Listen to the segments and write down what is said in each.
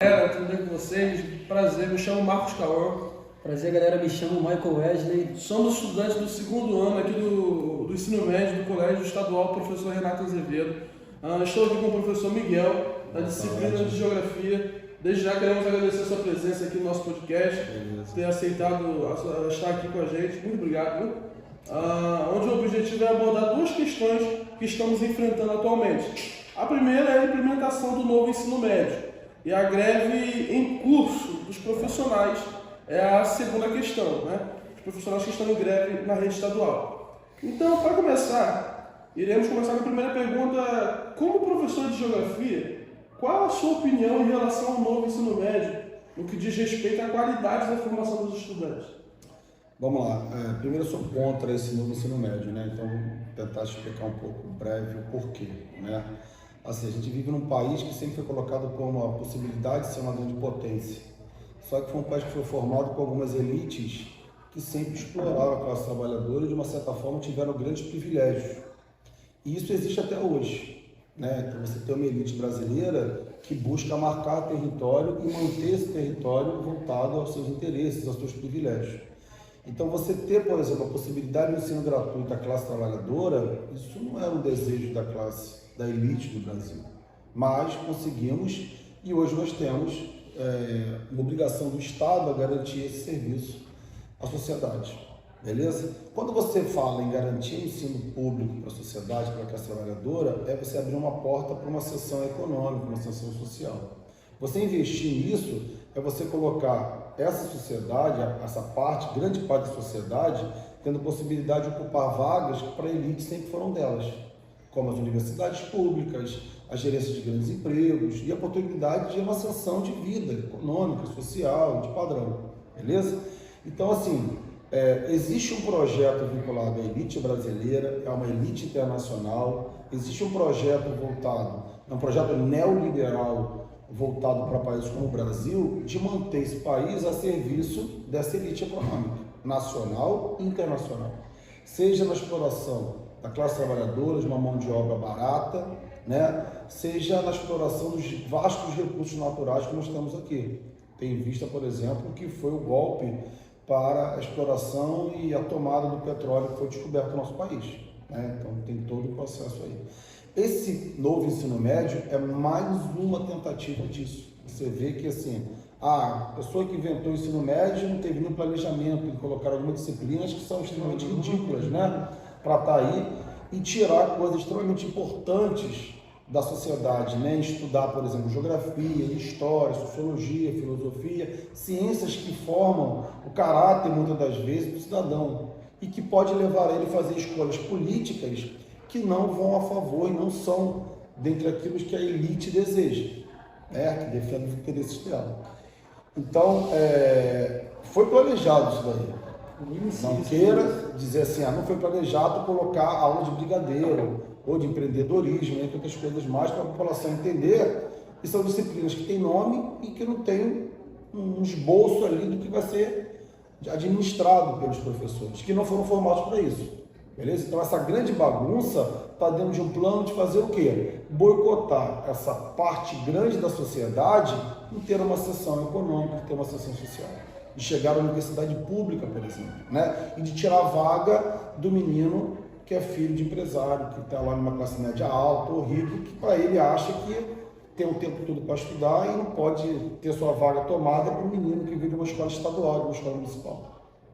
Galera, tudo bem com vocês? Prazer, me chamo Marcos Cauã. Prazer, galera. Me chamo Michael Wesley. Somos estudantes do segundo ano aqui do ensino médio do Colégio Estadual Professor Renato Azevedo. Estou aqui com o professor Miguel, da disciplina de Geografia. Desde já queremos agradecer a sua presença aqui no nosso podcast, ter aceitado estar aqui com a gente. Muito obrigado. Onde o objetivo é abordar duas questões que estamos enfrentando atualmente. A primeira é a implementação do novo ensino médio. E a greve em curso dos profissionais é a segunda questão, né? Os profissionais que estão em greve na rede estadual. Então, para começar, iremos começar com a primeira pergunta. Como professor de Geografia, qual a sua opinião em relação ao novo ensino médio, no que diz respeito à qualidade da formação dos estudantes? Vamos lá. Primeiro, eu sou contra esse novo ensino médio, né? Então, vou tentar explicar um pouco breve o porquê, né? Assim, a gente vive num país que sempre foi colocado como a possibilidade de ser uma grande potência. Só que foi um país que foi formado com algumas elites que sempre exploraram a classe trabalhadora e, de uma certa forma, tiveram grandes privilégios. E isso existe até hoje, né? Então, você tem uma elite brasileira que busca marcar território e manter esse território voltado aos seus interesses, aos seus privilégios. Então, você ter, por exemplo, a possibilidade de ensino gratuito à classe trabalhadora, isso não era um desejo da elite do Brasil. Mas conseguimos, e hoje nós temos uma obrigação do Estado a garantir esse serviço à sociedade. Beleza? Quando você fala em garantir ensino público para a sociedade, para a classe trabalhadora, é você abrir uma porta para uma seção econômica, uma seção social. Você investir nisso é você colocar essa sociedade, essa parte, grande parte da sociedade, tendo possibilidade de ocupar vagas que para a elite sempre foram delas, como as universidades públicas, a gerência de grandes empregos e a oportunidade de uma ascensão de vida econômica, social, de padrão, beleza? Então, assim, existe um projeto vinculado à elite brasileira, é uma elite internacional, existe um projeto voltado, é um projeto neoliberal voltado para países como o Brasil, de manter esse país a serviço dessa elite econômica, nacional e internacional, seja na exploração da classe trabalhadora, de uma mão de obra barata, né? Seja na exploração dos vastos recursos naturais que nós temos aqui. Tem em vista, por exemplo, que foi o golpe para a exploração e a tomada do petróleo que foi descoberto no nosso país, né? Então tem todo o processo aí. Esse novo ensino médio é mais uma tentativa disso. Você vê que assim, a pessoa que inventou o ensino médio não teve nenhum planejamento, de colocar algumas disciplinas que são extremamente ridículas, né? Para estar aí e tirar coisas extremamente importantes da sociedade, né? Estudar, por exemplo, geografia, história, sociologia, filosofia, ciências que formam o caráter, muitas das vezes, do cidadão e que pode levar ele a fazer escolhas políticas que não vão a favor e não são dentre aquilo que a elite deseja, né? Que defende os interesses dela. Então, foi planejado isso daí. Não queira dizer assim, não foi planejado colocar aula de brigadeiro ou de empreendedorismo, entre outras coisas mais, para a população entender que são disciplinas que têm nome e que não tem um esboço ali do que vai ser administrado pelos professores, que não foram formados para isso. Beleza? Então essa grande bagunça está dentro de um plano de fazer o quê? Boicotar essa parte grande da sociedade e ter uma seção econômica, ter uma seção social. De chegar à universidade pública, por exemplo, né? E de tirar a vaga do menino que é filho de empresário, que está lá numa classe média alta ou rico, que para ele acha que tem o tempo todo para estudar e não pode ter sua vaga tomada para um menino que vive numa escola estadual, numa escola municipal.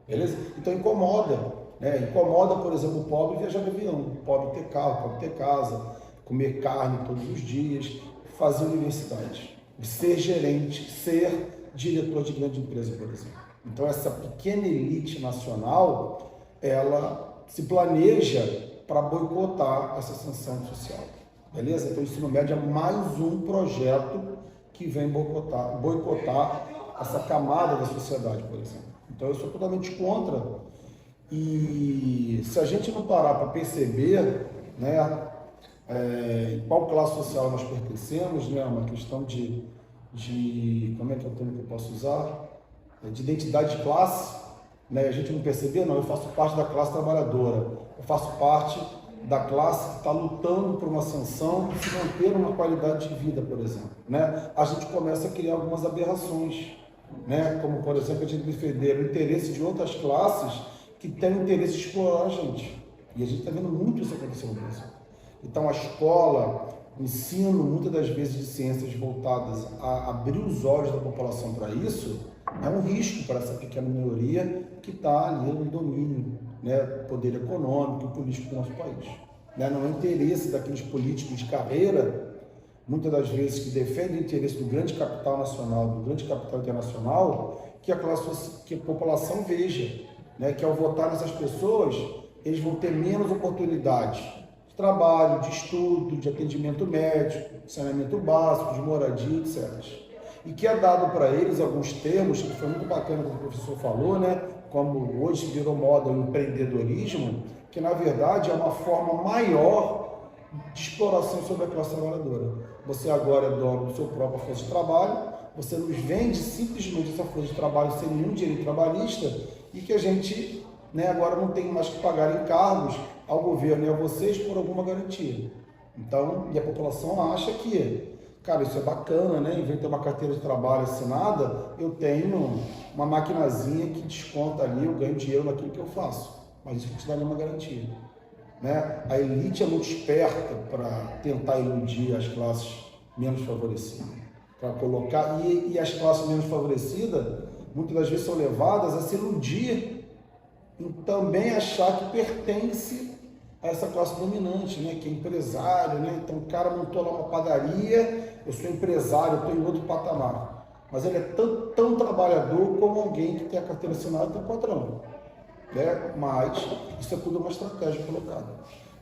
Beleza? Então incomoda, né? Incomoda, por exemplo, o pobre viajar de avião, o pobre ter carro, o pobre ter casa, comer carne todos os dias, fazer universidade, ser gerente, ser diretor de grande empresa, por exemplo. Então, essa pequena elite nacional, ela se planeja para boicotar essa ascensão social. Beleza? Então, o ensino médio é mais um projeto que vem boicotar essa camada da sociedade, por exemplo. Então, eu sou totalmente contra. E se a gente não parar para perceber, né, em qual classe social nós pertencemos, né, uma questão de como é que é o termo que eu posso usar? De identidade de classe, né? A gente não perceber, não, eu faço parte da classe trabalhadora, eu faço parte da classe que está lutando por uma ascensão e se manter uma qualidade de vida, por exemplo, né? A gente começa a criar algumas aberrações, né? Como, por exemplo, a gente defender o interesse de outras classes que têm o interesse de explorar a gente. E a gente está vendo muito isso acontecer no Brasil. Então, a escola, o ensino, muitas das vezes, de ciências voltadas a abrir os olhos da população para isso, é um risco para essa pequena minoria que está ali no domínio, né, poder econômico e político do nosso país. Né? Não é interesse daqueles políticos de carreira, muitas das vezes, que defendem o interesse do grande capital nacional, do grande capital internacional, que a população veja, né, que ao votar nessas pessoas, eles vão ter menos oportunidades de trabalho, de estudo, de atendimento médico, de saneamento básico, de moradia, etc. E que é dado para eles alguns termos, que foi muito bacana que o professor falou, né? Como hoje virou moda o empreendedorismo, que na verdade é uma forma maior de exploração sobre a classe trabalhadora. Você agora é dono do seu próprio força de trabalho, você nos vende simplesmente essa força de trabalho sem nenhum direito trabalhista e que a gente, né, agora não tem mais que pagar encargos ao governo e a vocês por alguma garantia. Então, e a população acha que, cara, isso é bacana, né? Em vez de ter uma carteira de trabalho assinada, eu tenho uma maquinazinha que desconta ali, eu ganho dinheiro naquilo que eu faço. Mas isso não te dá nenhuma garantia, né? A elite é muito esperta para tentar iludir as classes menos favorecidas, para colocar, e as classes menos favorecidas, muitas das vezes são levadas a se iludir em também achar que pertence a essa classe dominante, né? Que é empresário, né? Então o cara montou lá uma padaria, eu sou empresário, eu estou em outro patamar. Mas ele é tão trabalhador como alguém que tem a carteira assinada e tem patrão, né? Mas isso é tudo uma estratégia colocada.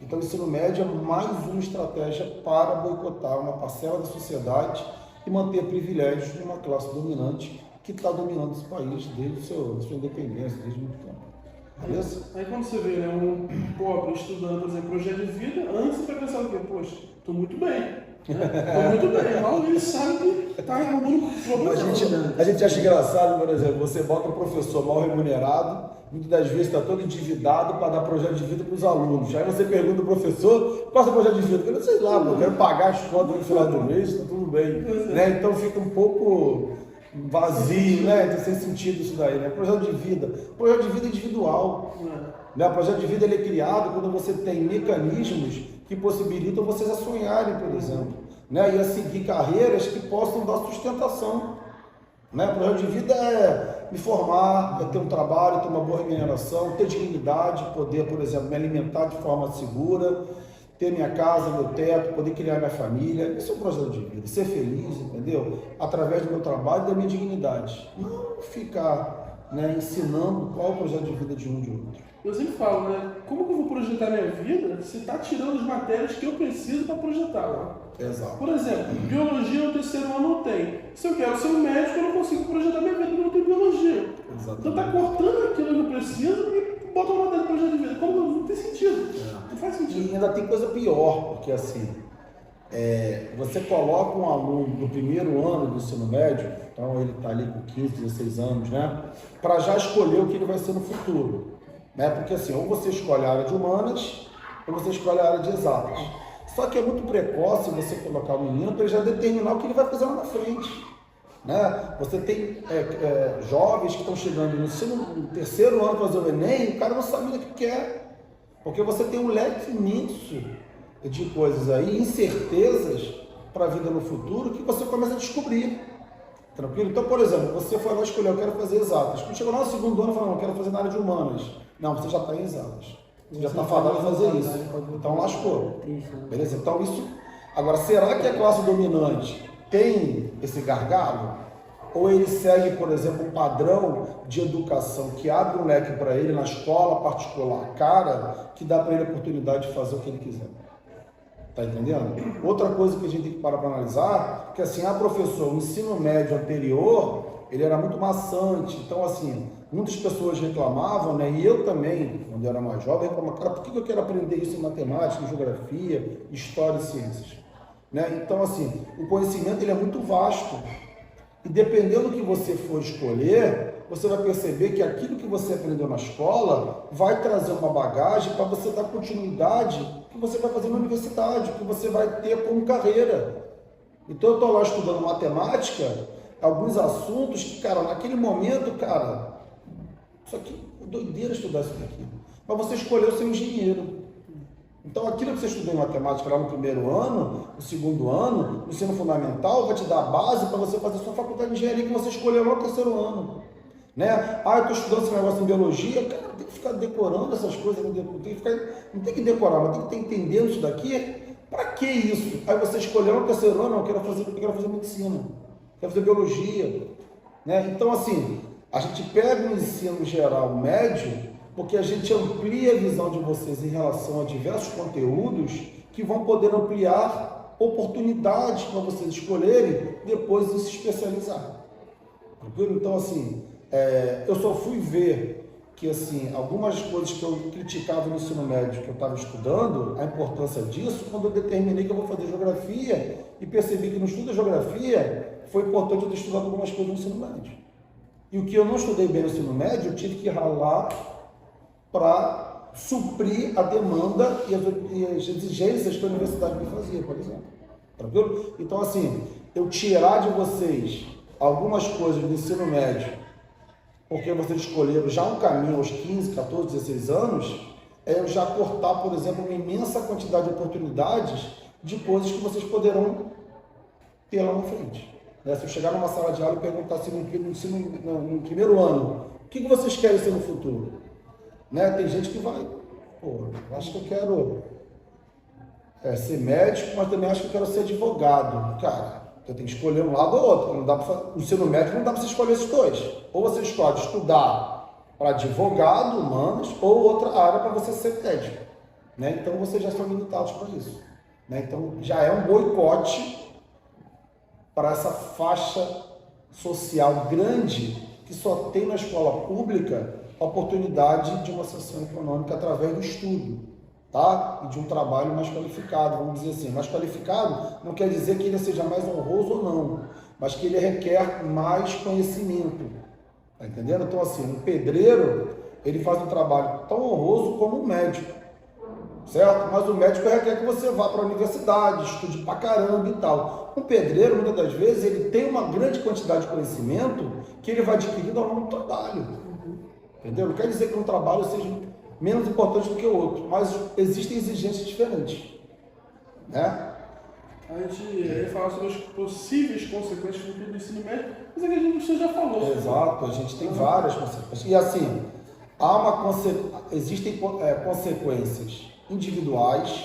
Então o ensino médio é mais uma estratégia para boicotar uma parcela da sociedade e manter privilégios de uma classe dominante que está dominando esse país desde a sua independência, desde muito tempo. Beleza? Aí quando você vê, né, um pobre estudando, por exemplo, projeto de vida, antes você vai pensar o quê? Poxa, estou muito bem. Estou muito bem. Mal ele sabe que está arrumando problema. A gente acha engraçado, por exemplo, você bota um professor mal remunerado, muitas das vezes está todo endividado para dar projeto de vida para os alunos. Aí você pergunta ao professor, qual é o projeto de vida? Eu não sei lá, eu quero pagar as contas no final do mês, está tudo bem. Né? Então fica um pouco vazio, né? Sem sentido isso daí, né? Projeto de vida individual. Né? O projeto de vida ele é criado quando você tem mecanismos que possibilitam vocês a sonharem, por exemplo, né? E a seguir carreiras que possam dar sustentação. Né? O projeto de vida é me formar, é ter um trabalho, ter uma boa remuneração, ter dignidade, poder, por exemplo, me alimentar de forma segura, ter minha casa, meu teto, poder criar minha família. Isso é um projeto de vida. Ser feliz, entendeu? Através do meu trabalho e da minha dignidade. Não ficar, né, ensinando qual é o projeto de vida de um de outro. Eu sempre falo, né? Como que eu vou projetar minha vida se está tirando as matérias que eu preciso para projetar? Né? Exato. Por exemplo, biologia no terceiro ano não tem. Se eu quero ser um médico, eu não consigo projetar minha vida porque eu não tenho biologia. Exatamente. Então está cortando aquilo que eu preciso e bota uma matéria de projeto de vida. Como não tem sentido. Não faz sentido. E ainda tem coisa pior, porque assim, você coloca um aluno do primeiro ano do ensino médio, então ele está ali com 15, 16 anos, né? Para já escolher o que ele vai ser no futuro. Né? Porque assim, ou você escolhe a área de humanas, ou você escolhe a área de exatas. Só que é muito precoce você colocar o menino para ele já determinar o que ele vai fazer lá na frente. Né? Você tem jovens que estão chegando no terceiro ano para fazer o Enem, o cara não sabe o que quer. Porque você tem um leque imenso de coisas aí, incertezas para a vida no futuro, que você começa a descobrir. Tranquilo? Então, por exemplo, você foi lá escolher, eu quero fazer exatas. Quando chegou lá no segundo ano, falou, não, eu quero fazer na área de humanas. Não, você já está em exatas. Você já está fadado a fazer isso. Então, lascou. Beleza? Então, isso... Agora, será que a classe dominante tem esse gargalo? Ou ele segue, por exemplo, um padrão de educação que abre um leque para ele na escola particular, cara, que dá para ele a oportunidade de fazer o que ele quiser? Tá entendendo? Outra coisa que a gente tem que parar para analisar, que assim, professor, o ensino médio anterior, ele era muito maçante. Então, assim, muitas pessoas reclamavam, né? E eu também, quando eu era mais jovem, reclamava, cara, por que eu quero aprender isso em matemática, em geografia, história e ciências? Né? Então, assim, o conhecimento ele é muito vasto. E dependendo do que você for escolher, você vai perceber que aquilo que você aprendeu na escola vai trazer uma bagagem para você dar continuidade que você vai fazer na universidade, que você vai ter como carreira. Então eu estou lá estudando matemática, alguns assuntos que, cara, naquele momento, cara, isso aqui é doideira estudar isso daqui. Mas você escolheu ser engenheiro. Então aquilo que você estudou em matemática lá no primeiro ano, no segundo ano, no ensino fundamental, vai te dar a base para você fazer a sua faculdade de engenharia que você escolheu lá no terceiro ano. Né? Eu estou estudando esse negócio em biologia, cara, tem que ficar decorando essas coisas, não tem que decorar, mas tem que estar entendendo isso daqui. Para que isso? Aí você escolheu no terceiro ano, eu quero fazer medicina, quero fazer biologia. Né? Então, assim, a gente pega o ensino geral médio, porque a gente amplia a visão de vocês em relação a diversos conteúdos que vão poder ampliar oportunidades para vocês escolherem depois de se especializar. Tranquilo? Então, assim, eu só fui ver que, assim, algumas coisas que eu criticava no ensino médio que eu estava estudando, a importância disso, quando eu determinei que eu vou fazer geografia e percebi que no estudo da geografia foi importante eu ter estudado algumas coisas no ensino médio. E o que eu não estudei bem no ensino médio, eu tive que ralar para suprir a demanda e as exigências que a universidade me fazia, por exemplo. Tranquilo? Então, assim, eu tirar de vocês algumas coisas do ensino médio, porque vocês escolheram já um caminho aos 15, 14, 16 anos, é eu já cortar, por exemplo, uma imensa quantidade de oportunidades de coisas que vocês poderão ter lá na frente. Se eu chegar numa sala de aula e perguntar assim, no primeiro ano, o que vocês querem ser no futuro? Né? Tem gente que vai, eu acho que eu quero ser médico, mas também acho que eu quero ser advogado. Cara, você tem que escolher um lado ou outro. Não dá no ensino médio não dá para você escolher esses dois. Ou você escolhe estudar para advogado, humanos, ou outra área para você ser médico. Né? Então vocês já são limitados para isso. Né? Então já é um boicote para essa faixa social grande que só tem na escola pública a oportunidade de uma ascensão econômica através do estudo, tá? E de um trabalho mais qualificado, vamos dizer assim. Mais qualificado não quer dizer que ele seja mais honroso ou não, mas que ele requer mais conhecimento, tá entendendo? Então, assim, um pedreiro, ele faz um trabalho tão honroso como um médico, certo? Mas o médico requer que você vá para a universidade, estude pra caramba e tal. Um pedreiro, muitas das vezes, ele tem uma grande quantidade de conhecimento que ele vai adquirindo ao longo do trabalho. Entendeu? Não quer dizer que um trabalho seja menos importante do que o outro, mas existem exigências diferentes. Né? A gente fala sobre as possíveis consequências do futuro do ensino médio, mas é que a gente já falou. Exato, a gente tem várias consequências. E assim, existem consequências individuais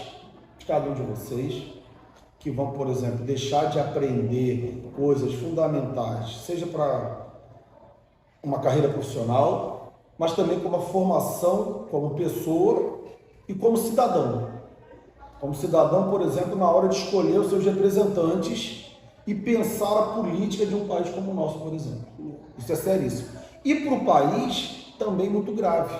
de cada um de vocês, que vão, por exemplo, deixar de aprender coisas fundamentais, seja para uma carreira profissional, mas também como formação como pessoa e como cidadão. Como cidadão, por exemplo, na hora de escolher os seus representantes e pensar a política de um país como o nosso, por exemplo. Isso é seríssimo. E para o país, também muito grave.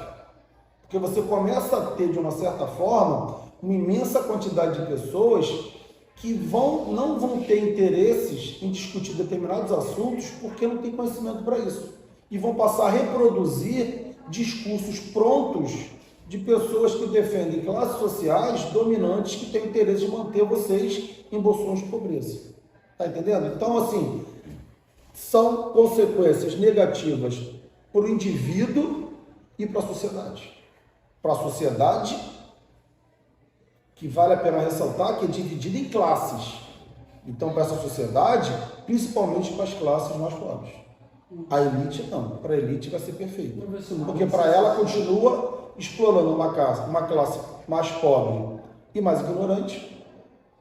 Porque você começa a ter, de uma certa forma, uma imensa quantidade de pessoas que não vão ter interesses em discutir determinados assuntos porque não tem conhecimento para isso. E vão passar a reproduzir discursos prontos de pessoas que defendem classes sociais dominantes que têm interesse de manter vocês em bolsões de pobreza. Tá entendendo? Então, assim, são consequências negativas para o indivíduo e para a sociedade. Para a sociedade, que vale a pena ressaltar que é dividida em classes. Então, para essa sociedade, principalmente para as classes mais pobres. A elite não, para a elite vai ser perfeito. Porque para ela continua explorando uma classe mais pobre e mais ignorante,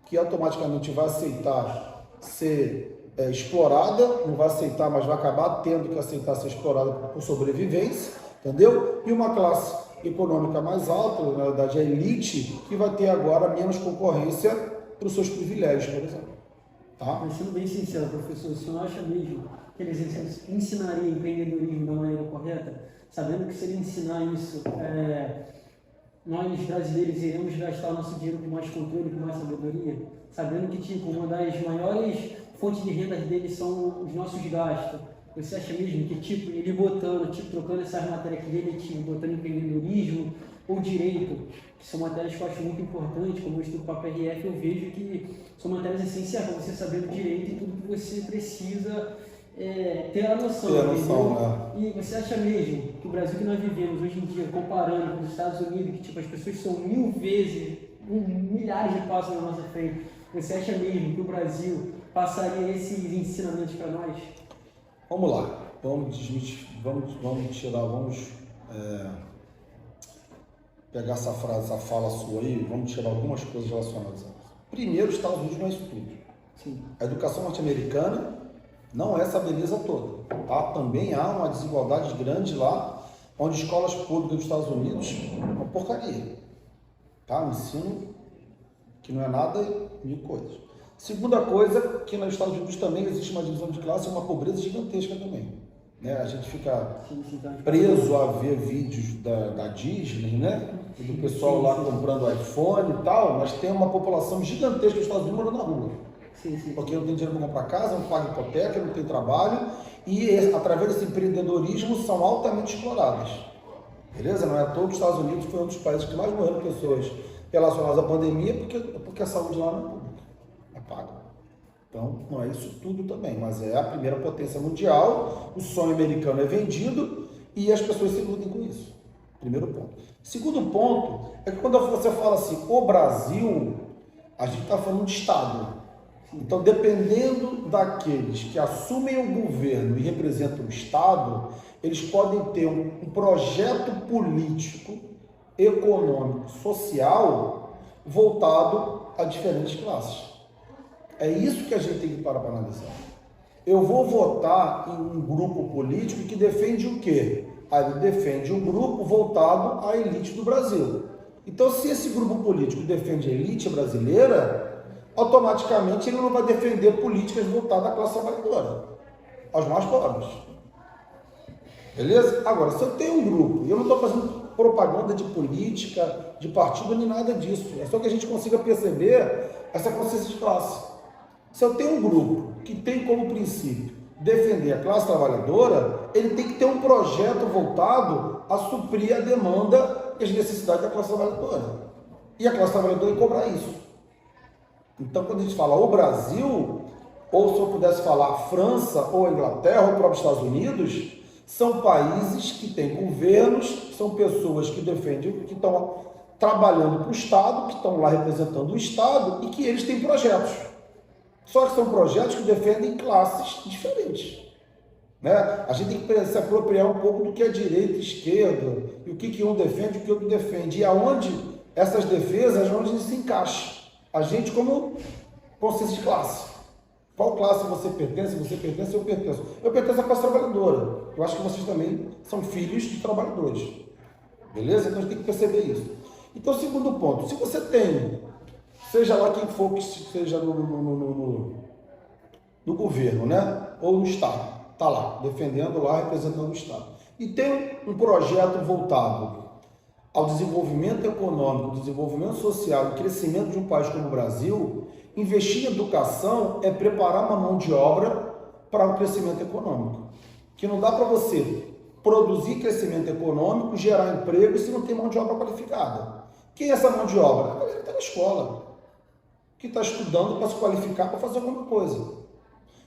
que automaticamente vai aceitar ser explorada, não vai aceitar, mas vai acabar tendo que aceitar ser explorada por sobrevivência, entendeu? E uma classe econômica mais alta, na verdade a elite, que vai ter agora menos concorrência para os seus privilégios, por exemplo. Tá? Mas sendo bem sincero, professor, o senhor acha mesmo que eles ensinariam empreendedorismo da maneira correta, sabendo que se ele ensinar isso, nós brasileiros iremos gastar o nosso dinheiro com mais controle, com mais sabedoria, sabendo que tipo, uma das maiores fonte de renda dele são os nossos gastos. Você acha mesmo que, tipo, ele botando, tipo, trocando essas matérias que ele, tipo, botando empreendedorismo ou direito, que são matérias que eu acho muito importantes, como eu estudo para a PRF, eu vejo que são matérias essenciais para você saber do direito e tudo que você precisa ter a noção. Ter a noção, E você acha mesmo que o Brasil que nós vivemos hoje em dia, comparando com os Estados Unidos, que tipo, as pessoas são 1000 vezes, milhares de passos na nossa frente, você acha mesmo que o Brasil passaria esses ensinamentos para nós? Vamos lá, vamos pegar essa frase, essa fala sua aí, vamos tirar algumas coisas relacionadas a isso. Primeiro, os Estados Unidos não é isso tudo. Sim. A educação norte-americana não é essa beleza toda, tá? Também há uma desigualdade grande lá, onde escolas públicas dos Estados Unidos é uma porcaria, tá? Um ensino que não é nada de coisas. Segunda coisa, que nos Estados Unidos também existe uma divisão de classe e uma pobreza gigantesca também, né? A gente fica preso a ver vídeos da Disney, né? Do pessoal lá comprando iPhone e tal, mas tem uma população gigantesca dos Estados Unidos morando na rua. Porque não tem dinheiro para comprar casa, não paga hipoteca, não tem trabalho e através desse empreendedorismo são altamente exploradas. Beleza? Não é à toa que os Estados Unidos foi um dos países que mais morreram pessoas relacionadas à pandemia porque a saúde lá não é pública, é paga. Então, não é isso tudo também, mas é a primeira potência mundial, o sonho americano é vendido e as pessoas se iludem com isso. Primeiro ponto. Segundo ponto é que quando você fala assim, o Brasil, a gente está falando de Estado. Então, dependendo daqueles que assumem o governo e representam o Estado, eles podem ter um projeto político, econômico, social, voltado a diferentes classes. É isso que a gente tem que parar para analisar. Eu vou votar em um grupo político que defende o quê? Ele defende um grupo voltado à elite do Brasil. Então, se esse grupo político defende a elite brasileira, automaticamente ele não vai defender políticas voltadas à classe trabalhadora, aos mais pobres. Beleza? Agora, se eu tenho um grupo, e eu não estou fazendo propaganda de política, de partido, nem nada disso, é só que a gente consiga perceber essa consciência de classe. Se eu tenho um grupo que tem como princípio defender a classe trabalhadora, ele tem que ter um projeto voltado a suprir a demanda e as necessidades da classe trabalhadora. E a classe trabalhadora cobrar isso. Então, quando a gente fala o Brasil, ou se eu pudesse falar França, ou Inglaterra, ou o próprio Estados Unidos, são países que têm governos, são pessoas que defendem, que estão trabalhando para o Estado, que estão lá representando o Estado e que eles têm projetos. Só que são projetos que defendem classes diferentes. Né? A gente tem que se apropriar um pouco do que é direita e esquerda, e o que um defende e o que outro defende, e aonde essas defesas, onde se encaixa. A gente como consciência de classe. Qual classe você pertence? Você pertence, eu pertenço. Eu pertenço à classe trabalhadora. Eu acho que vocês também são filhos de trabalhadores. Beleza? Então a gente tem que perceber isso. Então, segundo ponto, se você tem, seja lá quem for que seja no governo, né? Ou no Estado, está lá, defendendo lá, representando o Estado. E tem um projeto voltado ao desenvolvimento econômico, desenvolvimento social e crescimento de um país como o Brasil, investir em educação é preparar uma mão de obra para o crescimento econômico. Que não dá para você produzir crescimento econômico, gerar emprego se não tem mão de obra qualificada. Quem é essa mão de obra? A galera que está na escola, que está estudando para se qualificar para fazer alguma coisa.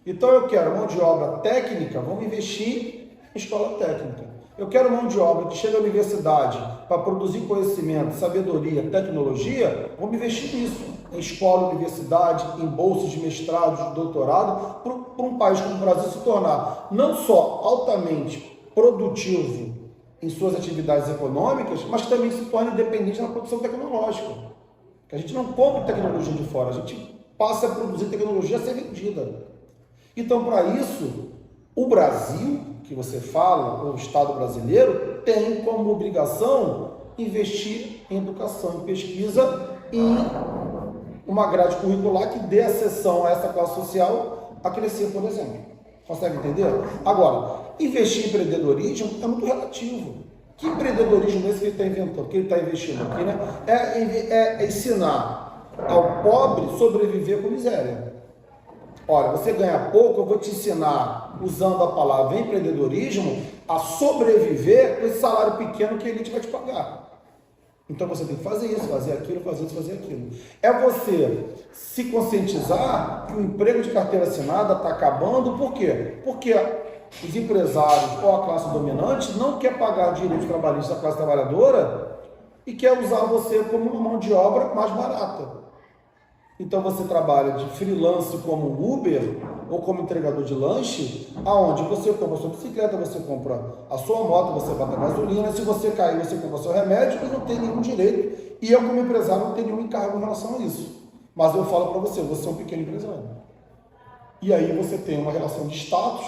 Então eu quero mão de obra técnica, vamos investir em escola técnica. Eu quero mão de obra que chega à universidade para produzir conhecimento, sabedoria, tecnologia, vamos investir nisso, em escola, universidade, em bolsas de mestrado, de doutorado, para um país como o Brasil se tornar não só altamente produtivo em suas atividades econômicas, mas que também se torne independente na produção tecnológica. Que a gente não compra tecnologia de fora, a gente passa a produzir tecnologia a ser vendida. Então, para isso, o Brasil, que você fala, o Estado brasileiro, tem como obrigação investir em educação e pesquisa em uma grade curricular que dê acessão a essa classe social a crescer, por exemplo. Consegue entender? Agora, investir em empreendedorismo é muito relativo. Que empreendedorismo é esse que ele está inventando, que ele está investindo aqui, né? É ensinar ao pobre sobreviver com miséria. Olha, você ganha pouco, eu vou te ensinar, usando a palavra empreendedorismo, a sobreviver com esse salário pequeno que a elite vai te pagar. Então você tem que fazer isso, fazer aquilo, fazer isso, fazer aquilo. É você se conscientizar que o emprego de carteira assinada está acabando, por quê? Porque os empresários ou a classe dominante não quer pagar direitos trabalhistas da classe trabalhadora e quer usar você como uma mão de obra mais barata. Então você trabalha de freelance como Uber ou como entregador de lanche, aonde você compra a sua bicicleta, você compra a sua moto, você bota gasolina, se você cair, você compra o seu remédio e não tem nenhum direito. E eu como empresário não tenho nenhum encargo em relação a isso. Mas eu falo para você, você é um pequeno empresário. E aí você tem uma relação de status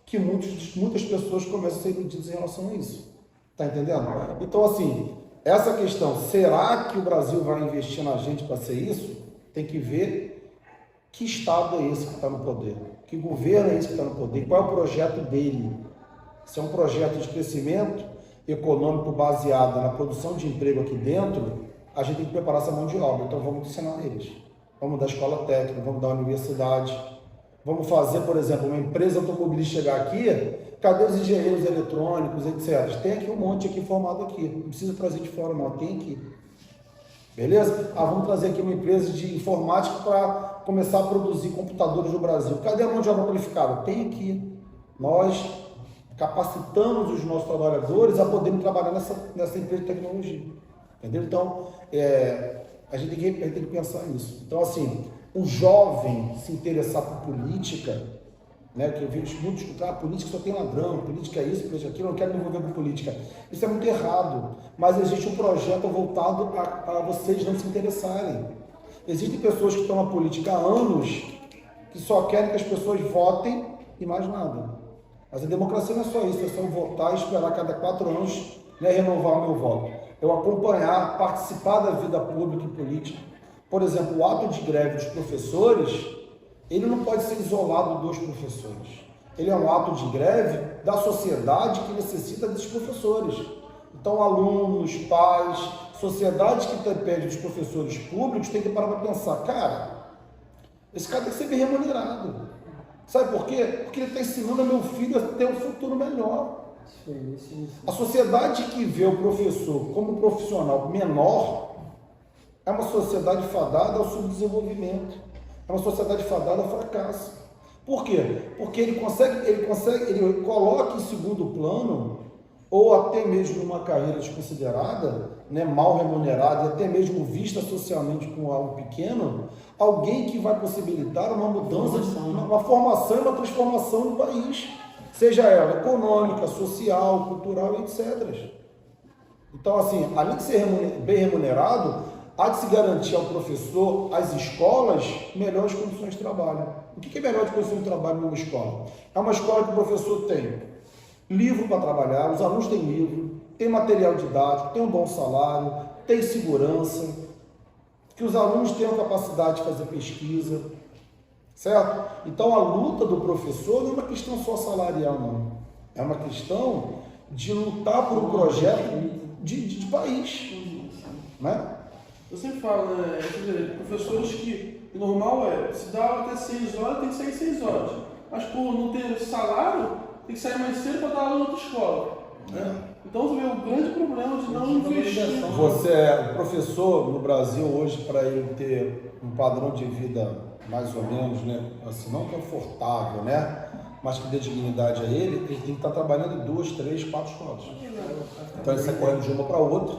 que muitas pessoas começam a ser iludidas em relação a isso. Tá entendendo? Então assim, essa questão, será que o Brasil vai investir na gente para ser isso? Tem que ver que Estado é esse que está no poder, que governo é esse que está no poder, qual é o projeto dele. Se é um projeto de crescimento econômico baseado na produção de emprego aqui dentro, a gente tem que preparar essa mão de obra. Então vamos ensinar eles. Vamos dar escola técnica, vamos dar universidade. Vamos fazer, por exemplo, uma empresa automobilística chegar aqui, cadê os engenheiros eletrônicos, etc. Tem aqui um monte aqui formado aqui, não precisa trazer de fora não, tem aqui. Beleza? Vamos trazer aqui uma empresa de informática para começar a produzir computadores no Brasil. Cadê a mão de obra qualificada? Tem aqui. Nós capacitamos os nossos trabalhadores a poderem trabalhar nessa empresa de tecnologia. Entendeu? Então, a gente tem que pensar nisso. Então, assim, o jovem se interessar por política, né, que eu vejo muito escutar, política só tem ladrão, política é isso, política é aquilo, eu não quero me envolver com política. Isso é muito errado, mas existe um projeto voltado a vocês não se interessarem. Existem pessoas que estão na política há anos, que só querem que as pessoas votem e mais nada. Mas a democracia não é só isso, é só votar e esperar cada 4 anos, né, renovar o meu voto. Eu acompanhar, participar da vida pública e política. Por exemplo, o ato de greve dos professores, ele não pode ser isolado dos professores. Ele é um ato de greve da sociedade que necessita desses professores. Então, alunos, pais, sociedade que depende dos professores públicos tem que parar para pensar, cara, esse cara tem que ser bem remunerado. Sabe por quê? Porque ele está ensinando meu filho a ter um futuro melhor. A sociedade que vê o professor como profissional menor é uma sociedade fadada ao subdesenvolvimento. É uma sociedade fadada ao fracasso. Por quê? Porque ele coloca em segundo plano, ou até mesmo numa carreira desconsiderada, né, mal remunerada e até mesmo vista socialmente como algo pequeno, alguém que vai possibilitar uma mudança, uma formação e uma transformação no país, seja ela econômica, social, cultural, etc. Então, assim, além de ser bem remunerado, há de se garantir ao professor, às escolas, melhores condições de trabalho. O que é melhor de condições de trabalho numa escola? É uma escola que o professor tem livro para trabalhar, os alunos têm livro, tem material didático, tem um bom salário, tem segurança, que os alunos tenham capacidade de fazer pesquisa, certo? Então a luta do professor não é uma questão só salarial, não. É uma questão de lutar por um projeto de país, né? Eu sempre falo, né, professores que o normal se dá aula até 6 horas, tem que sair 6 horas. Mas por não ter salário, tem que sair mais cedo para dar aula em outra escola. Né? Então você vê o grande problema de não investir. O professor no Brasil hoje, para ele ter um padrão de vida mais ou menos, né, assim, não confortável, né, mas que dê dignidade a ele tem que estar trabalhando em 2, 3, 4 escolas. Então ele sai correndo de uma para outra,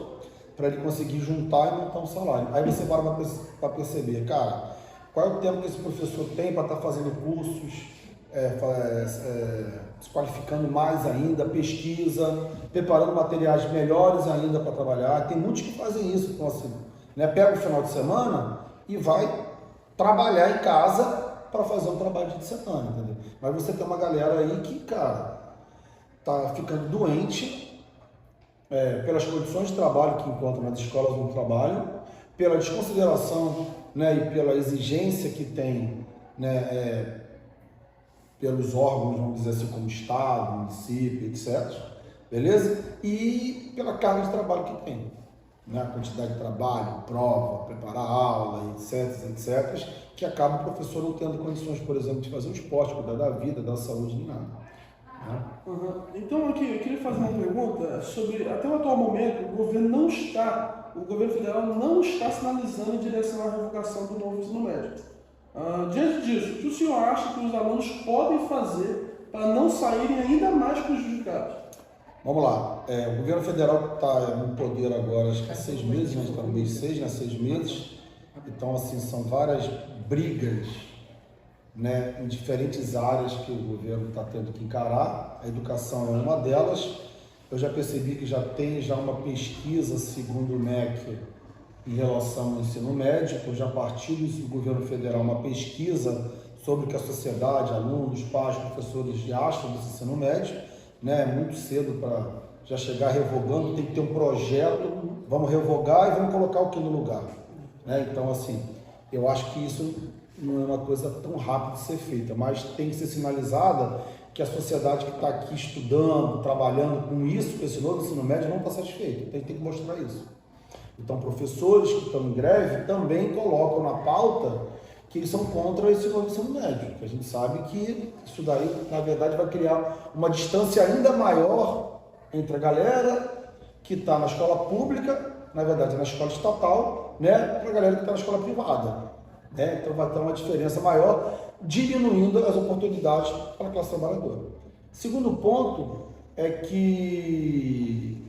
para ele conseguir juntar e montar um salário. Aí você para perceber, cara, qual é o tempo que esse professor tem para estar fazendo cursos, se qualificando mais ainda, pesquisa, preparando materiais melhores ainda para trabalhar. Tem muitos que fazem isso, então assim, né, pega o final de semana e vai trabalhar em casa para fazer um trabalho de semana, entendeu? Mas você tem uma galera aí que, cara, tá ficando doente, pelas condições de trabalho que encontram nas escolas do trabalho, pela desconsideração, né, e pela exigência que tem, né, pelos órgãos, vamos dizer assim, como Estado, município, etc. Beleza? E pela carga de trabalho que tem. né, a quantidade de trabalho, prova, preparar aula, etc, que acaba o professor não tendo condições, por exemplo, de fazer um esporte, cuidar da vida, da saúde, nem nada. Né? Uhum. Então, aqui, eu queria fazer uma pergunta sobre, até o atual momento, o governo federal não está sinalizando em direção à revogação do novo ensino médio. Diante disso, o que o senhor acha que os alunos podem fazer para não saírem ainda mais prejudicados? Vamos lá, o governo federal está no poder agora, acho que há 6 meses, nós estamos no mês 6, né, 6 meses, então assim, são várias brigas, né, em diferentes áreas que o governo está tendo que encarar, a educação é uma delas. Eu já percebi que já tem uma pesquisa, segundo o MEC, em relação ao ensino médio, eu já partilho do governo federal uma pesquisa sobre o que a sociedade, alunos, pais, professores acham desse ensino médio, né? É muito cedo para já chegar revogando, tem que ter um projeto, vamos revogar e vamos colocar o que no lugar, né? Então, assim, eu acho que isso não é uma coisa tão rápida de ser feita, mas tem que ser sinalizada que a sociedade que está aqui estudando, trabalhando com isso, com esse novo ensino médio, não está satisfeita, tem que mostrar isso. Então, professores que estão em greve também colocam na pauta que eles são contra esse novo ensino médio, que a gente sabe que isso daí, na verdade, vai criar uma distância ainda maior entre a galera que está na escola pública, na verdade, na escola estatal, né, para a galera que está na escola privada. Né? Então, vai ter uma diferença maior, diminuindo as oportunidades para a classe trabalhadora. Segundo ponto é que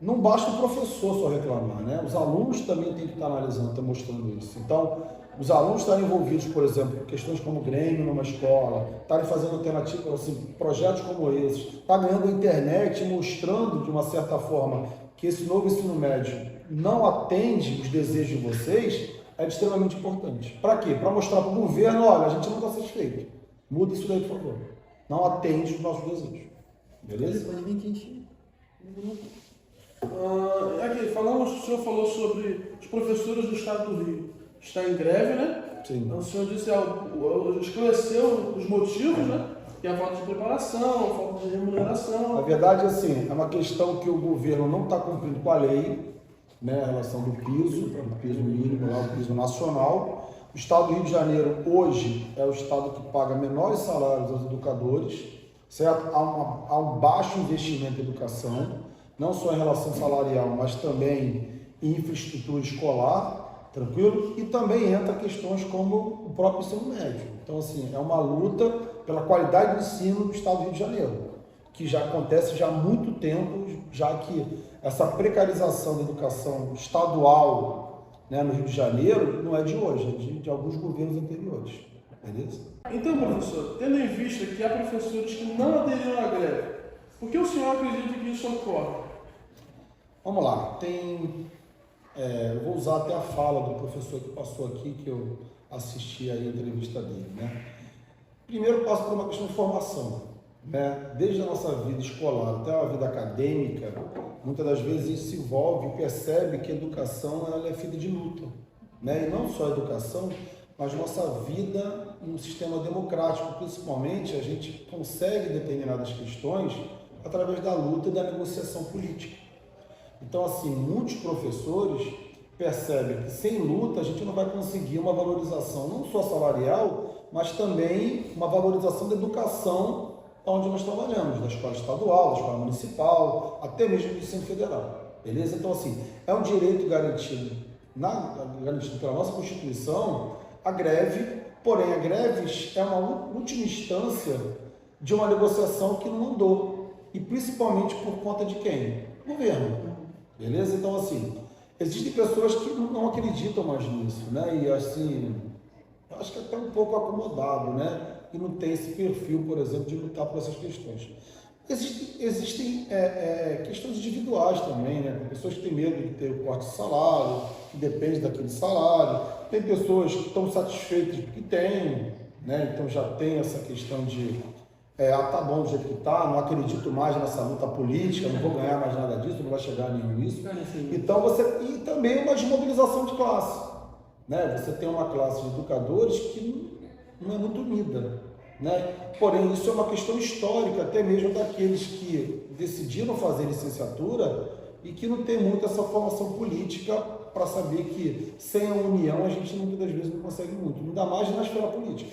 não basta o professor só reclamar, né? Os alunos também têm que estar analisando, estão mostrando isso. Então, os alunos estarem envolvidos, por exemplo, em questões como Grêmio numa escola, estarem fazendo alternativas, assim, projetos como esses, estar ganhando a internet, mostrando de uma certa forma que esse novo ensino médio não atende os desejos de vocês, é extremamente importante. Para quê? Para mostrar para o governo, olha, a gente não está satisfeito. Muda isso daí, por favor. Não atende os nossos desejos. Beleza? Aqui, o senhor falou sobre os professores do estado do Rio. Está em greve, né? Sim. O senhor disse, esclareceu os motivos, né? Que é a falta de preparação, a falta de remuneração. Na verdade, assim, é uma questão que o governo não está cumprindo com a lei, né, a relação do piso mínimo, lá, o piso nacional. O estado do Rio de Janeiro, hoje, é o estado que paga menores salários aos educadores, certo? Há um baixo investimento em educação, não só em relação salarial, mas também em infraestrutura escolar, tranquilo? E também entra questões como o próprio ensino médio. Então, assim, é uma luta pela qualidade do ensino do estado do Rio de Janeiro, que já acontece já há muito tempo, já que essa precarização da educação estadual, né, no Rio de Janeiro não é de hoje, é de alguns governos anteriores. Beleza? Então, professor, tendo em vista que há professores que não aderiram à greve, por que o senhor acredita que isso ocorre? Vamos lá, eu vou usar até a fala do professor que passou aqui, que eu assisti aí a entrevista dele, né? Primeiro passa por uma questão de formação, né? Desde a nossa vida escolar até a vida acadêmica, muitas das vezes isso se envolve e percebe que a educação ela é feita de luta, né? E não só a educação, mas nossa vida em um sistema democrático, principalmente, a gente consegue determinadas questões através da luta e da negociação política. Então, assim, muitos professores percebem que sem luta a gente não vai conseguir uma valorização não só salarial, mas também uma valorização da educação onde nós trabalhamos, da escola estadual, da escola municipal, até mesmo do ensino federal, beleza? Então, assim, é um direito garantido pela nossa Constituição a greve, porém a greve é uma última instância de uma negociação que não andou, e principalmente por conta de quem? O governo, beleza? Então, assim, existem pessoas que não acreditam mais nisso, né? E, assim, acho que até um pouco acomodado, né? E não tem esse perfil, por exemplo, de lutar por essas questões. Existem questões individuais também, né? Tem pessoas que têm medo de ter o corte de salário, que depende daquele salário. Tem pessoas que estão satisfeitas porque têm, né? Então já tem essa questão de tá bom do jeito que tá, não acredito mais nessa luta política, não vou ganhar mais nada disso, não vai chegar a nenhum nisso. Então e também uma desmobilização de classe, né? Você tem uma classe de educadores que não é muito unida, né? Porém, isso é uma questão histórica, até mesmo daqueles que decidiram fazer licenciatura e que não tem muito essa formação política para saber que sem a união a gente muitas das vezes não consegue muito, ainda mais na esfera política.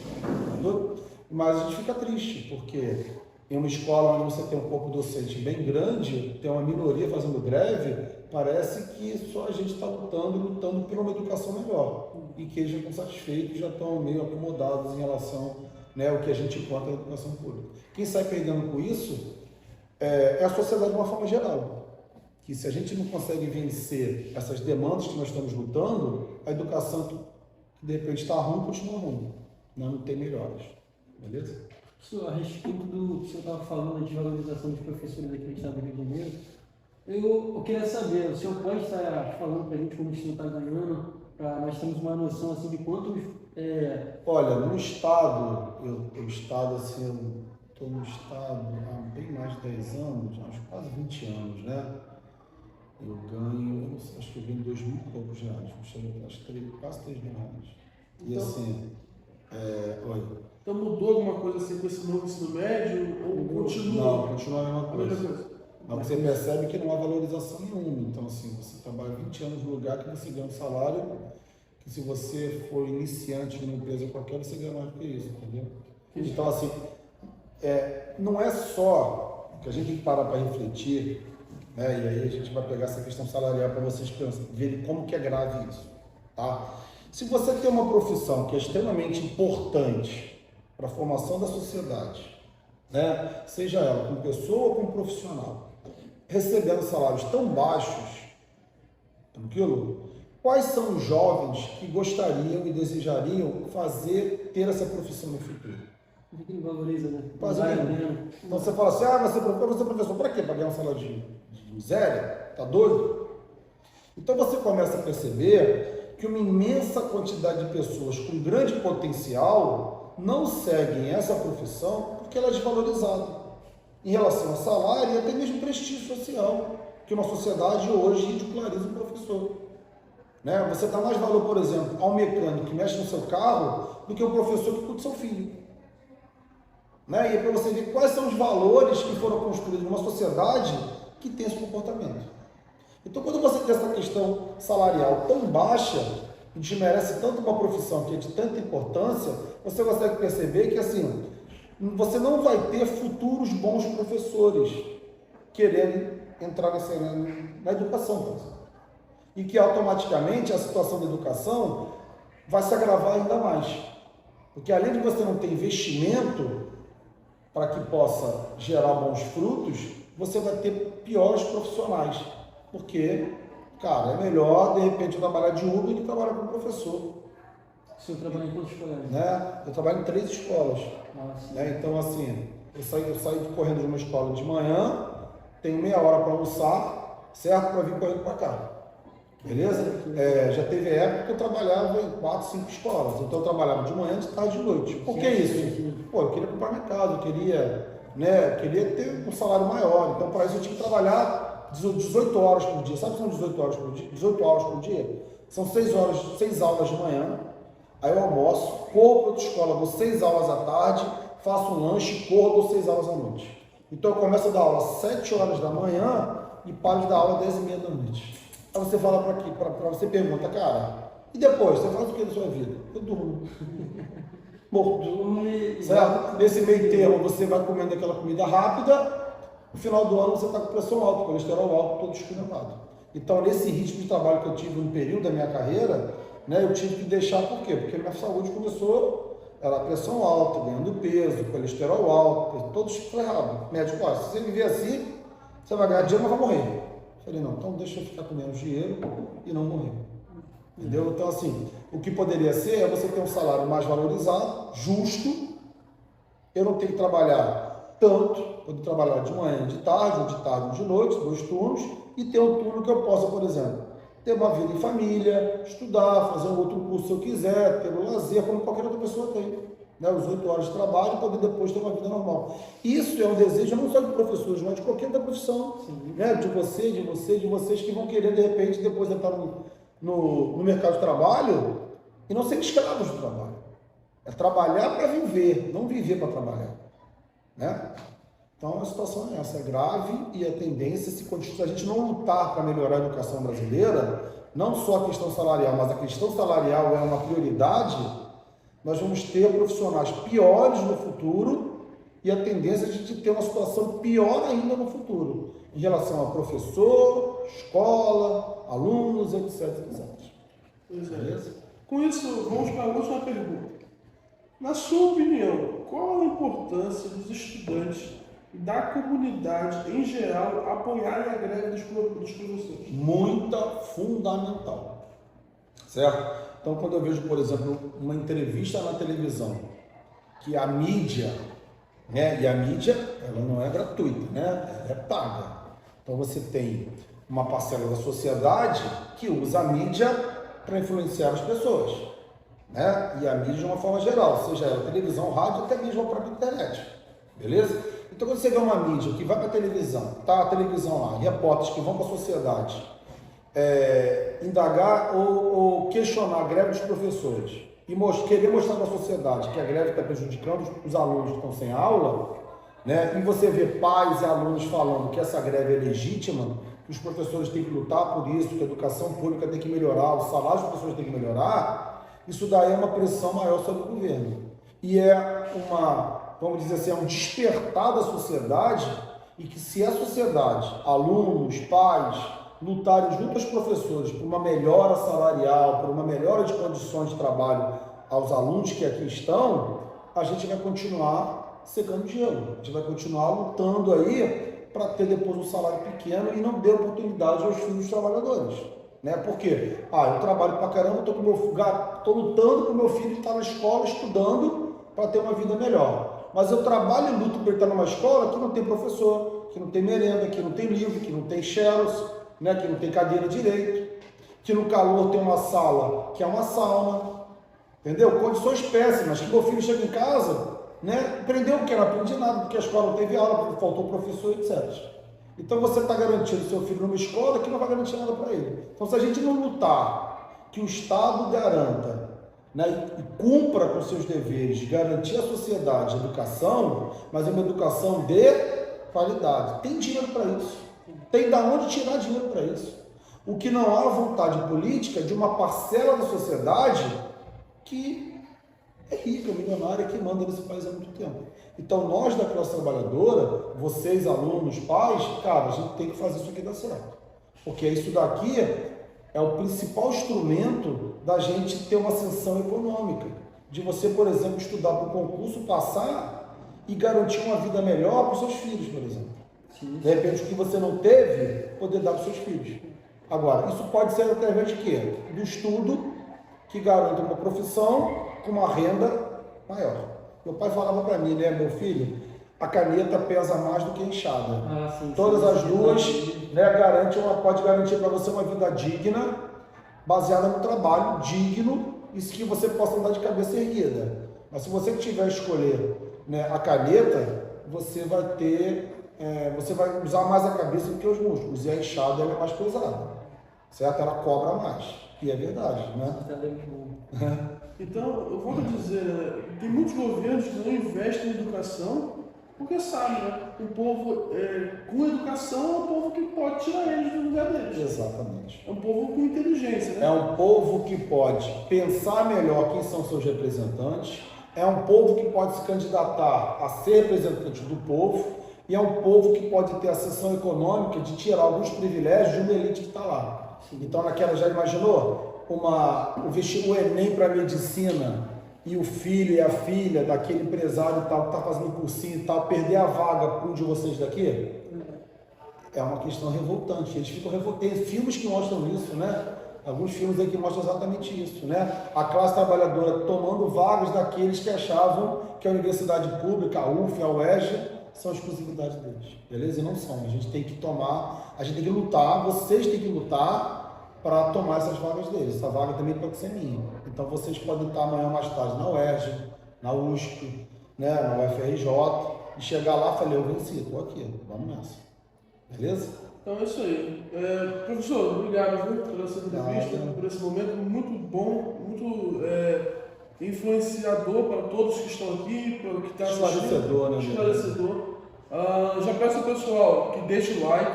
Entendeu? Mas a gente fica triste, porque em uma escola onde você tem um corpo docente bem grande, tem uma minoria fazendo greve, parece que só a gente está lutando por uma educação melhor, e que eles já estão satisfeitos, já estão meio acomodados em relação, né, ao que a gente encontra na educação pública. Quem sai perdendo com isso é a sociedade de uma forma geral. Que se a gente não consegue vencer essas demandas que nós estamos lutando, a educação que de repente está ruim, continua ruim. Não tem melhores. Beleza? Professor, a respeito do que o senhor estava falando de valorização dos professores aqui no estado do Rio de Janeiro, eu queria saber, o senhor pode estar falando para a gente como o estudo está ganhando, para nós termos uma noção assim, de quantos... Olha, no estado, eu estado assim, eu estou no estado há bem mais de 10 anos, acho quase 20 anos, né? Eu ganho, acho que eu ganho 2 mil e poucos reais, acho que quase 3 mil reais. E então, assim, olha. Então mudou alguma coisa assim com esse novo ensino médio? Ou continua? Não, continua a mesma coisa. Mas você percebe que não há valorização nenhuma. Então, assim, você trabalha 20 anos no lugar que você ganha um salário, que se você for iniciante numa empresa qualquer, você ganha mais do que isso, entendeu? Então, assim, não é só que a gente tem que parar para refletir, né? E aí a gente vai pegar essa questão salarial para vocês verem como que é grave isso, tá? Se você tem uma profissão que é extremamente importante para a formação da sociedade, né? Seja ela como pessoa ou como profissional, recebendo salários tão baixos, tranquilo? Quais são os jovens que gostariam e desejariam ter essa profissão no futuro? Que não valoriza, né? Então você fala assim, você é professor, para quê? Para ganhar um salário de miséria? Tá doido? Então você começa a perceber que uma imensa quantidade de pessoas com grande potencial não seguem essa profissão porque ela é desvalorizada em relação a salário e até mesmo prestígio social, que uma sociedade hoje ridiculariza o professor. Né? Você dá mais valor, por exemplo, ao mecânico que mexe no seu carro do que ao professor que cuida do seu filho. Né? E é para você ver quais são os valores que foram construídos numa sociedade que tem esse comportamento. Então, quando você tem essa questão salarial tão baixa, e desmerece tanto uma profissão que é de tanta importância, você consegue perceber que, assim, você não vai ter futuros bons professores querendo entrar na educação, por exemplo. E que automaticamente a situação da educação vai se agravar ainda mais. Porque além de você não ter investimento para que possa gerar bons frutos, você vai ter piores profissionais. Porque, cara, é melhor, de repente, eu trabalhar de Uber do que trabalhar como professor. O senhor trabalha em quantas escolas? Né? Eu trabalho em 3 escolas. Nossa. Né? Então, assim, eu saio correndo de uma escola de manhã, tenho meia hora para almoçar, certo? Para vir correndo para cá. Beleza? Já teve época que eu trabalhava em 4, 5 escolas. Então, eu trabalhava de manhã, de tarde e de noite. Por que isso? Pô, eu queria comprar minha casa, eu queria ter um salário maior. Então, para isso, eu tinha que trabalhar 18 horas por dia. Sabe o que são 18 horas por dia? 18 horas por dia? São 6 aulas de manhã. Aí eu almoço, corro para outra escola, dou 6 aulas à tarde, faço um lanche, corro, dou 6 aulas à noite. Então, eu começo a dar aula às 7 horas da manhã e paro de dar aula às 10h30 da noite. Aí você fala para você pergunta, cara, e depois, você faz o que da sua vida? Eu durmo. Morto. Certo? Nesse meio termo, você vai comendo aquela comida rápida, no final do ano você está com pressão alta, colesterol alto, todo esculhambado. Então, nesse ritmo de trabalho que eu tive no período da minha carreira, né, eu tive que deixar, por quê? Porque minha saúde começou, era pressão alta, ganhando peso, colesterol alto, todos ferrados. Médico, se você viver assim, você vai ganhar dinheiro, mas vai morrer. Falei, não, então deixa eu ficar com menos dinheiro e não morrer. Entendeu? Então, assim, o que poderia ser é você ter um salário mais valorizado, justo, eu não tenho que trabalhar tanto, poder trabalhar de manhã, de tarde, de noite, 2 turnos, e ter um turno que eu possa, por exemplo, ter uma vida em família, estudar, fazer um outro curso se eu quiser, ter um lazer, como qualquer outra pessoa tem. Né, os 8 horas de trabalho e poder depois ter uma vida normal. Isso é um desejo não só de professores, mas de qualquer outra profissão. Né, de vocês que vão querer, de repente, depois entrar no mercado de trabalho e não ser escravos do trabalho. É trabalhar para viver, não viver para trabalhar. Né? Então a situação é essa, é grave e a tendência, se a gente não lutar para melhorar a educação brasileira, não só a questão salarial, mas a questão salarial é uma prioridade, nós vamos ter profissionais piores no futuro e a tendência é a gente ter uma situação pior ainda no futuro, em relação a professor, escola, alunos, etc, etc. Pois é. Beleza? Com isso, vamos para a última pergunta. Na sua opinião, qual a importância dos estudantes e da comunidade em geral apoiarem a greve dos professores? Muita, fundamental, certo? Então, quando eu vejo, por exemplo, uma entrevista na televisão, que a mídia, né, e a mídia, ela não é gratuita, né, ela é paga. Então, você tem uma parcela da sociedade que usa a mídia para influenciar as pessoas, né, e a mídia de uma forma geral, seja ela televisão, rádio, até mesmo a própria internet, beleza? Então, quando você vê uma mídia que vai para a televisão, tá a televisão lá, repórteres que vão para a sociedade, indagar ou questionar a greve dos professores e querer mostrar para a sociedade que a greve está prejudicando os alunos que estão sem aula, né? E você vê pais e alunos falando que essa greve é legítima, que os professores têm que lutar por isso, que a educação pública tem que melhorar, o salário dos professores tem que melhorar, isso daí é uma pressão maior sobre o governo. E é vamos dizer assim, é um despertar da sociedade, e que se a sociedade, alunos, pais, lutarem junto aos professores por uma melhora salarial, por uma melhora de condições de trabalho aos alunos que aqui estão, a gente vai continuar secando gelo, a gente vai continuar lutando aí para ter depois um salário pequeno e não dar oportunidade aos filhos dos trabalhadores, né? Porque, eu trabalho pra caramba, tô lutando para o meu filho estar na escola estudando para ter uma vida melhor, mas eu trabalho e luto para ele estar numa escola que não tem professor, que não tem merenda, que não tem livro, que não tem xerox, né, que não tem cadeira direito, que no calor tem uma sala que é uma sauna, entendeu? Condições péssimas, que meu filho chega em casa, né, aprendeu o que? Não aprendi nada, porque a escola não teve aula, porque faltou professor, etc. Então você está garantindo seu filho numa escola que não vai garantir nada para ele. Então, se a gente não lutar, que o Estado garanta, né, e cumpra com seus deveres, garantir à sociedade a educação, mas é uma educação de qualidade. Tem dinheiro para isso. Tem de onde tirar dinheiro para isso. O que não há vontade política de uma parcela da sociedade que é rica, milionária, que manda nesse país há muito tempo. Então, nós da classe trabalhadora, vocês, alunos, pais, cara, a gente tem que fazer isso aqui dar certo. Porque isso daqui é o principal instrumento da gente ter uma ascensão econômica. De você, por exemplo, estudar para o concurso, passar e garantir uma vida melhor para os seus filhos, por exemplo. De repente, o que você não teve, poder dar para os seus filhos. Agora, isso pode ser através de quê? Do estudo que garante uma profissão com uma renda maior. Meu pai falava para mim, né, meu filho, a caneta pesa mais do que a enxada. Todas as duas, né, pode garantir para você uma vida digna, baseada no trabalho digno, e que você possa andar de cabeça erguida. Mas se você tiver a escolher, né, a caneta, você vai usar mais a cabeça do que os músculos, e a enxada ela é mais pesada, certo? Ela cobra mais, e é verdade, né? Então, eu vou dizer, tem muitos governos que não investem em educação, porque sabe, né? O povo com educação é um povo que pode tirar eles do lugar deles. Exatamente. É um povo com inteligência, né? É um povo que pode pensar melhor quem são seus representantes, é um povo que pode se candidatar a ser representante do povo, e é um povo que pode ter ascensão econômica de tirar alguns privilégios de uma elite que está lá. Então, naquela, já imaginou? O Enem para medicina e o filho e a filha daquele empresário e tal, que está fazendo cursinho e tal, perder a vaga para um de vocês daqui? É uma questão revoltante. Eles ficam revoltados. Tem filmes que mostram isso, né? Alguns filmes aí que mostram exatamente isso, né? A classe trabalhadora tomando vagas daqueles que achavam que a universidade pública, a UF, a UERJ, são exclusividade deles, beleza? E não são. A gente tem que lutar, vocês têm que lutar para tomar essas vagas deles. Essa vaga também pode ser minha. Então vocês podem estar amanhã mais tarde na UERJ, na USP, né, na UFRJ, e chegar lá e falar, eu venci, estou aqui, vamos nessa. Beleza? Então é isso aí. Professor, obrigado, viu, pela sua entrevista, por esse momento muito bom, muito influenciador para todos que estão aqui, para o que está assistindo. Esclarecedor, né? Esclarecedor. Já peço ao pessoal que deixe o like,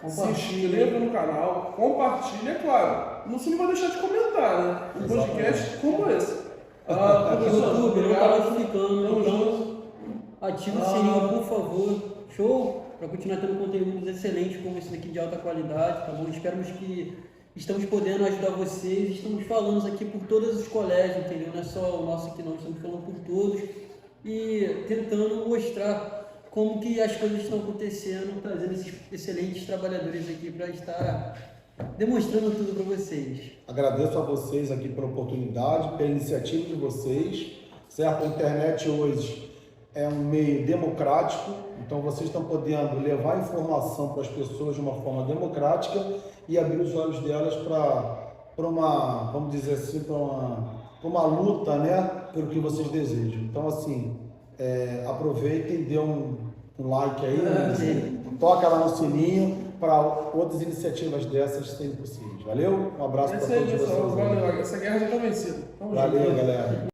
se Compartilhe. inscreva no canal, compartilhe, é claro. Você não vai deixar de comentar, né? Um Exatamente. podcast como esse. Professor, YouTube, não tá obrigado. notificando, Tamo então junto. ativa o sininho, por favor. Show? Para continuar tendo conteúdos excelentes como esse daqui de alta qualidade, tá bom? Esperamos que estamos podendo ajudar vocês. Estamos falando aqui por todos os colégios, entendeu? Não é só o nosso aqui não, estamos falando por todos e tentando mostrar como que as coisas estão acontecendo, trazendo esses excelentes trabalhadores aqui para estar demonstrando tudo para vocês. Agradeço a vocês aqui pela oportunidade, pela iniciativa de vocês, certo? A internet hoje é um meio democrático, então vocês estão podendo levar informação para as pessoas de uma forma democrática e abrir os olhos delas para uma, vamos dizer assim, para uma luta, né, pelo que vocês desejam. Então, assim, aproveitem, dê um like aí, né? Toca lá no sininho para outras iniciativas dessas serem possíveis. Valeu? Um abraço É para isso aí, todos pessoal. vocês. Valeu. Essa guerra já está vencida. Tamo junto. Valeu, galera.